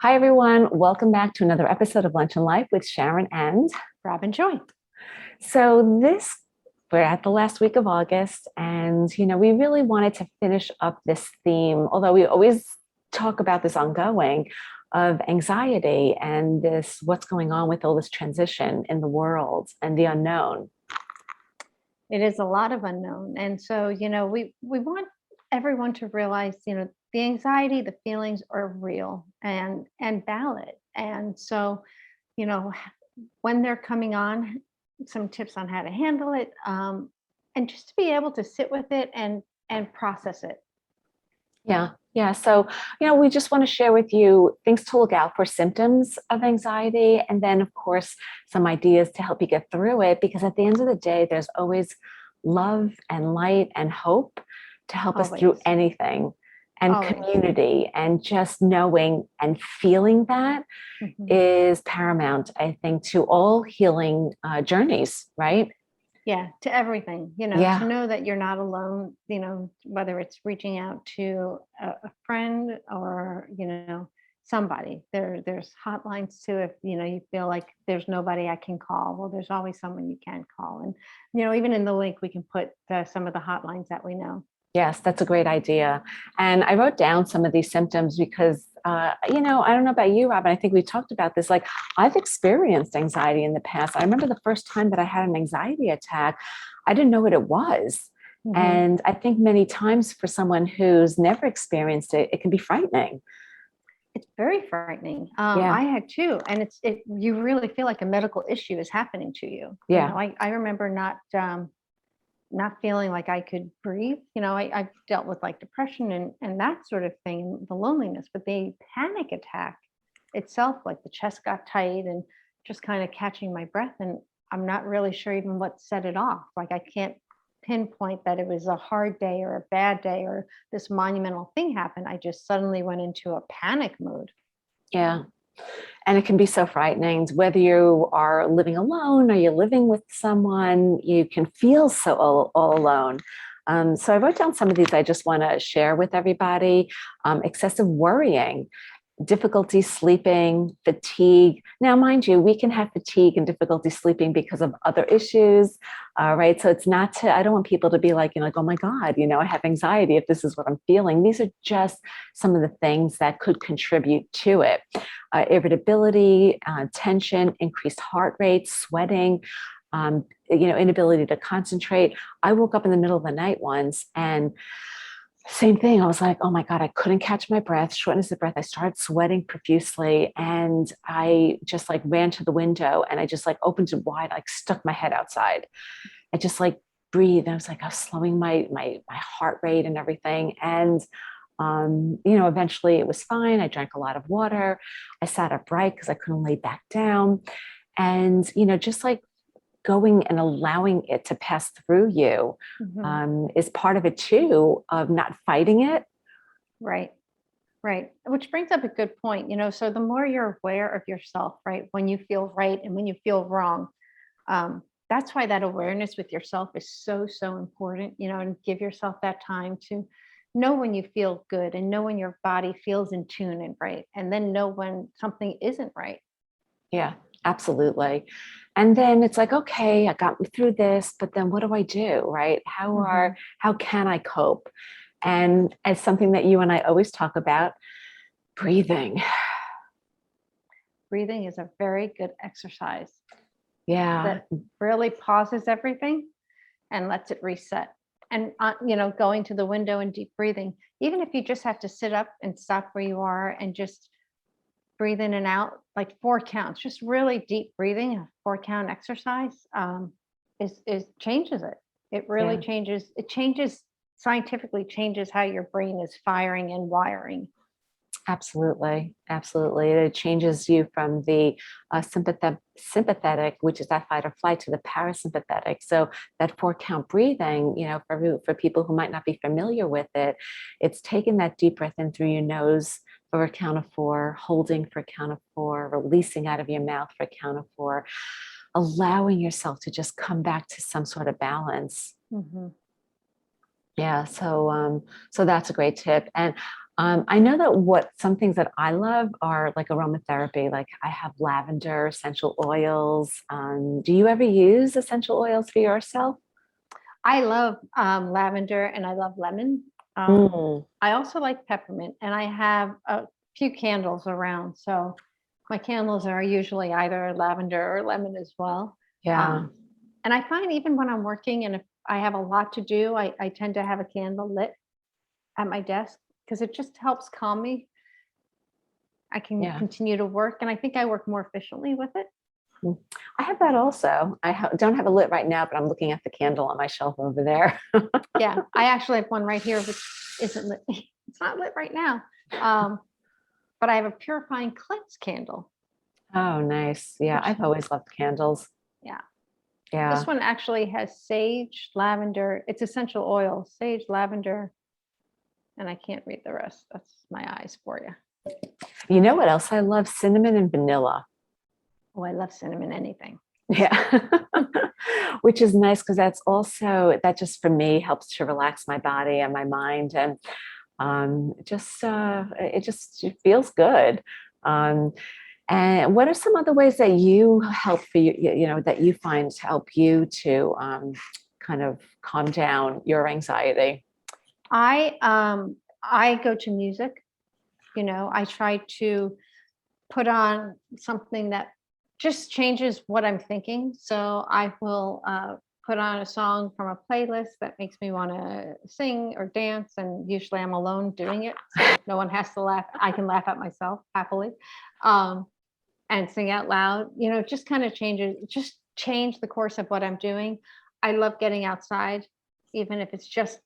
Hi, everyone. Welcome back to another episode of Lunch and Life with Sharon and Robin Joy. we're at the last week of August, and we really wanted to finish up this theme, although we always talk about this ongoing of anxiety and this what's going on with all this transition in the world and the unknown. It is a lot of unknown. And so, we want everyone to realize, the anxiety, the feelings are real and valid. And so, you know, when they're coming on, some tips on how to handle it, and just to be able to sit with it and process it. Yeah. Yeah. So, we just want to share with you things to look out for symptoms of anxiety. And then, of course, some ideas to help you get through it. Because at the end of the day, there's always love and light and hope to help us through Always. anything, and Always. community. And just knowing and feeling that Mhm. is paramount, I think, to all healing journeys, right? Yeah, to everything, to Yeah. know that you're not alone, whether it's reaching out to a friend or, somebody. There's hotlines too if, you feel like there's nobody I can call. Well, there's always someone you can call. And, even in the link, we can put some of the hotlines that we know. Yes, that's a great idea. And I wrote down some of these symptoms because, I don't know about you, Robin. I think we talked about this. Like, I've experienced anxiety in the past. I remember the first time that I had an anxiety attack, I didn't know what it was. Mhm. And I think many times for someone who's never experienced it, it can be frightening. It's very frightening. Yeah. I had too, and you really feel like a medical issue is happening to you. Yeah. I remember not feeling like I could breathe. I've dealt with like depression and that sort of thing, the loneliness, but the panic attack itself, like the chest got tight and just kind of catching my breath. And I'm not really sure even what set it off. Like I can't pinpoint that it was a hard day or a bad day or this monumental thing happened. I just suddenly went into a panic mode. Yeah. And it can be so frightening, whether you are living alone or you're living with someone, you can feel so all alone. So I wrote down some of these I just want to share with everybody. Excessive worrying, difficulty sleeping, fatigue. Now, mind you, we can have fatigue and difficulty sleeping because of other issues, right? So it's not to, I don't want people to be like, oh my God, I have anxiety if this is what I'm feeling. These are just some of the things that could contribute to it. Irritability, tension, increased heart rate, sweating, inability to concentrate. I woke up in the middle of the night once and same thing. I was like, oh my God, I couldn't catch my breath, shortness of breath. I started sweating profusely and I just like ran to the window and I just like opened it wide, like stuck my head outside. I just like breathed. I was like, I was slowing my heart rate and everything. And eventually it was fine. I drank a lot of water. I sat upright because I couldn't lay back down. And, just like going and allowing it to pass through you Mhm. is part of it too, of not fighting it. Right. Right. Which brings up a good point. So the more you're aware of yourself, right, when you feel right and when you feel wrong, that's why that awareness with yourself is so, so important, and give yourself that time to know when you feel good and know when your body feels in tune and right. And then know when something isn't right. Yeah, absolutely. And then it's like, okay, I got me through this, but then what do I do? Right? Hmm. How can I cope? And as something that you and I always talk about, breathing. Breathing is a very good exercise Yeah. that really pauses everything and lets it reset. And going to the window and deep breathing, even if you just have to sit up and stop where you are and just breathe in and out like 4 counts, just really deep breathing, a 4 count exercise, is changes it. It really Yeah. changes. It changes scientifically changes how your brain is firing and wiring. Absolutely, absolutely. It changes you from the sympathetic, which is that fight or flight, to the parasympathetic. So that 4 count breathing, for people who might not be familiar with it, it's taking that deep breath in through your nose for a count of four, holding for a count of four, releasing out of your mouth for a count of four, allowing yourself to just come back to some sort of balance. Hmm. Yeah, so that's a great tip. And I know that some things that I love are like aromatherapy. Like I have lavender, essential oils. Do you ever use essential oils for yourself? I love lavender and I love lemon. Mm, I also like peppermint, and I have a few candles around. So my candles are usually either lavender or lemon as well. yeah. Um, and I find even when I'm working and if I have a lot to do, I tend to have a candle lit at my desk because it just helps calm me. I can Yeah. continue to work, and I think I work more efficiently with it. Mm. I have that also. Don't have it lit right now, but I'm looking at the candle on my shelf over there. Yeah, I actually have one right here, which isn't lit. It's not lit right now. Um, but I have a purifying cleanse candle, Oh, nice. Yeah, which, I've always loved candles. yeah, this Yeah. one actually has sage, lavender. It's essential oil, sage, lavender, and I can't read the rest. That's my eyes for you. You know what else I love? Cinnamon and vanilla. Oh, I love cinnamon anything. Yeah. Which is nice because that just for me helps to relax my body and my mind. And it feels good. Um, and what are some other ways that you help for that you find help you to kind of calm down your anxiety? I go to music. I try to put on something that just changes what I'm thinking. So I will put on a song from a playlist that makes me want to sing or dance. And usually I'm alone doing it. So no one has to laugh. I can laugh at myself happily um, and sing out loud. Just kind of just change the course of what I'm doing. I love getting outside, even if it's just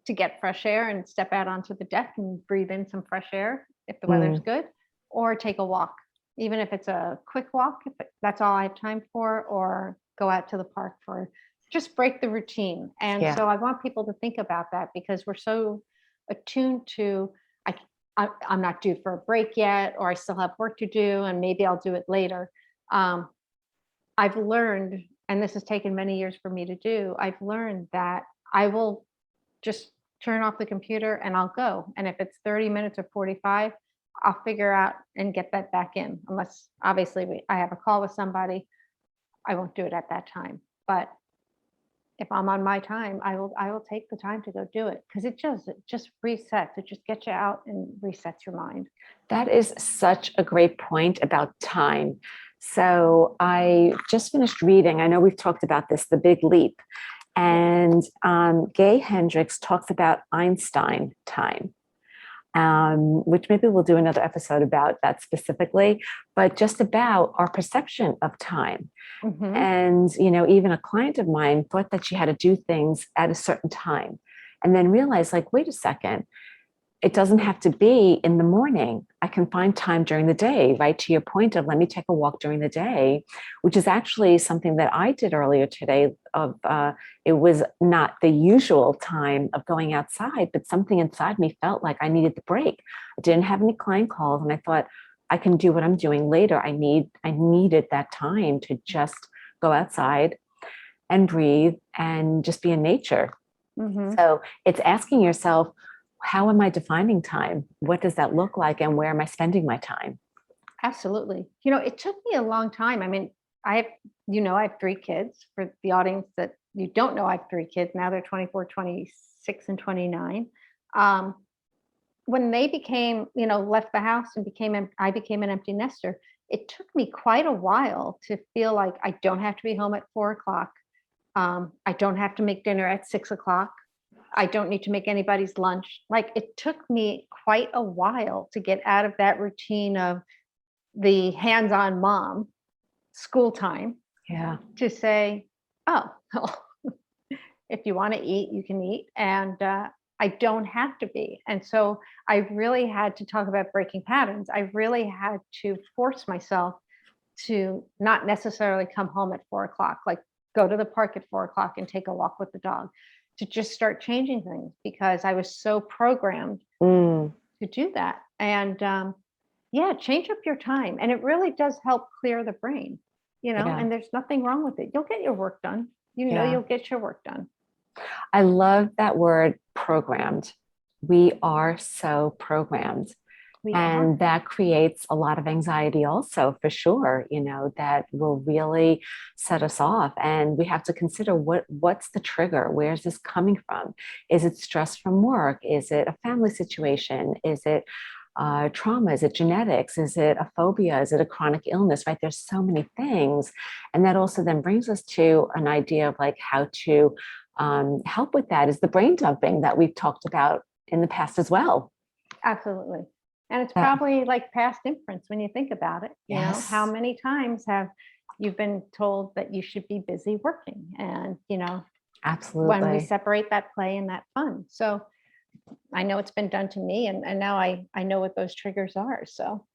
to get fresh air and step out onto the deck and breathe in some fresh air if the weather's Mm, good, or take a walk, even if it's a quick walk, if that's all I have time for, or go out to the park for just break the routine. And yeah. so I want people to think about that because we're so attuned to, I, I'm not due for a break yet, or I still have work to do, and maybe I'll do it later. Um, I've learned, and this has taken many years for me to do, I've learned that I will just turn off the computer and I'll go. And if it's 30 minutes or 45, I'll figure out and get that back in. Unless obviously I have a call with somebody, I won't do it at that time. But if I'm on my time, I will take the time to go do it because it just resets. It just gets you out and resets your mind. That is such a great point about time. So I just finished reading, I know we've talked about this, The Big Leap. Yeah. And Gay Hendricks talks about Einstein time, which maybe we'll do another episode about that specifically, but just about our perception of time. Hmm. And, even a client of mine thought that she had to do things at a certain time and then realized, like, wait a second, it doesn't have to be in the morning. I can find time during the day, right? To your point of let me take a walk during the day, which is actually something that I did earlier today. It was not the usual time of going outside, but something inside me felt like I needed the break. I didn't have any client calls, and I thought I can do what I'm doing later. I needed that time to just go outside and breathe and just be in nature. Hmm. So it's asking yourself, how am I defining time? What does that look like? And where am I spending my time? Absolutely. It took me a long time. I mean, I have, I have three kids. For the audience that you don't know, I have three kids. Now they're 24, 26, and 29. Um, when they became, left the house and I became an empty nester, it took me quite a while to feel like I don't have to be home at 4 o'clock. I don't have to make dinner at 6 o'clock. I don't need to make anybody's lunch. Like it took me quite a while to get out of that routine of the hands-on mom school time Yeah. to say, oh, if you want to eat, you can eat. And I don't have to be. And so I really had to talk about breaking patterns. I really had to force myself to not necessarily come home at 4 o'clock, like go to the park at 4 o'clock and take a walk with the dog, to just start changing things because I was so programmed Mm, to do that. And yeah, change up your time. And it really does help clear the brain, yeah. and there's nothing wrong with it. You'll get your work done. Yeah. You'll get your work done. I love that word programmed. we are so programmed. We are. And that creates a lot of anxiety also, for sure, that will really set us off. And we have to consider what's the trigger? Where's this coming from? Is it stress from work? Is it a family situation? Is it trauma? Is it genetics? Is it a phobia? Is it a chronic illness, right? There's so many things. And that also then brings us to an idea of like how to help with that is the brain dumping that we've talked about in the past as well. Absolutely. And it's probably like past inference when you think about it. You know, how many times have you been told that you should be busy working? And, absolutely, when we separate that play and that fun. So I know it's been done to me, and now I know what those triggers are. So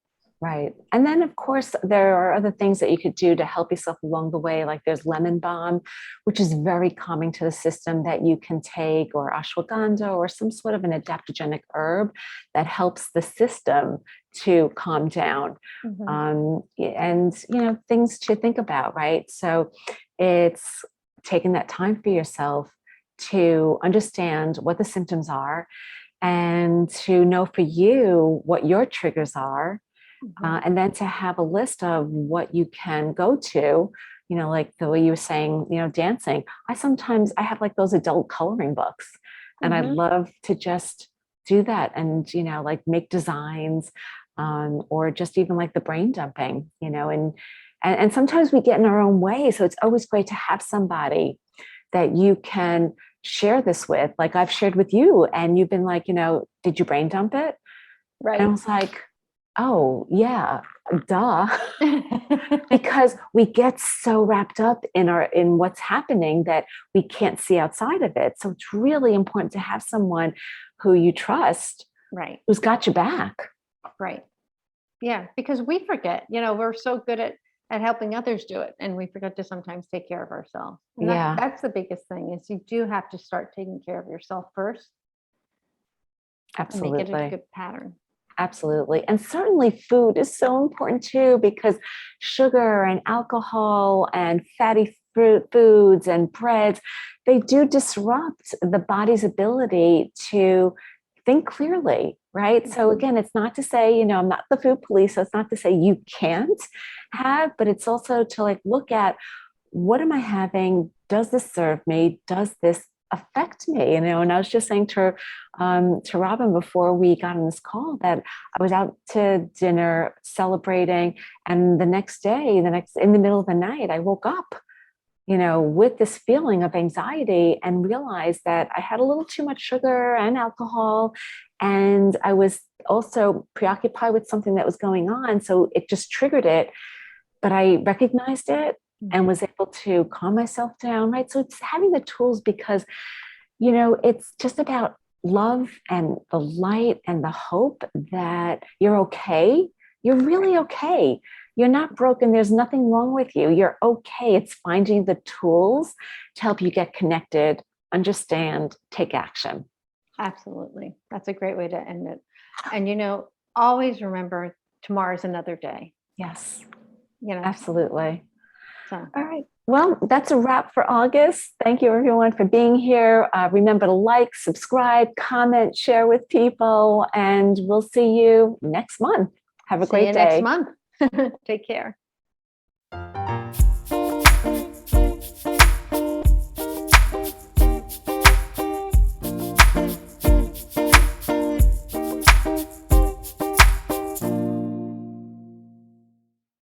right. And then, of course, there are other things that you could do to help yourself along the way. Like there's lemon balm, which is very calming to the system that you can take, or ashwagandha, or some sort of an adaptogenic herb that helps the system to calm down. And, things to think about, right? So it's taking that time for yourself to understand what the symptoms are and to know for you what your triggers are. And then to have a list of what you can go to, like the way you were saying, dancing. I have like those adult coloring books, and I love to just do that and, like make designs, or just even like the brain dumping, and sometimes we get in our own way. So it's always great to have somebody that you can share this with. Like I've shared with you, and you've been like, did you brain dump it? right. And I was like, oh, yeah, duh. Because we get so wrapped up in what's happening that we can't see outside of it. So it's really important to have someone who you trust, right, who's got your back. Right. Yeah, because we forget, we're so good at helping others do it, and we forget to sometimes take care of ourselves. And that's the biggest thing, is you do have to start taking care of yourself first. Absolutely. And make it a good pattern. Absolutely. And certainly food is so important too, because sugar and alcohol and fatty foods and breads, they do disrupt the body's ability to think clearly, right? So again, it's not to say, I'm not the food police, so it's not to say you can't have, but it's also to like look at, what am I having? Does this serve me? Does this affect me? And I was just saying to Robin before we got on this call that I was out to dinner celebrating, and the next day, in the middle of the night, I woke up, with this feeling of anxiety, and realized that I had a little too much sugar and alcohol, and I was also preoccupied with something that was going on. So it just triggered it, but I recognized it and was able to calm myself down, right? So it's having the tools, because, it's just about love and the light and the hope that you're okay. You're really okay. You're not broken. There's nothing wrong with you. You're okay. It's finding the tools to help you get connected, understand, take action. Absolutely. That's a great way to end it. And, always remember, tomorrow's another day. Yes, You know, absolutely. so. All right. Well, that's a wrap for August. Thank you, everyone, for being here. Remember to like, subscribe, comment, share with people, and we'll see you next month. Have a great day. See you next month. Take care.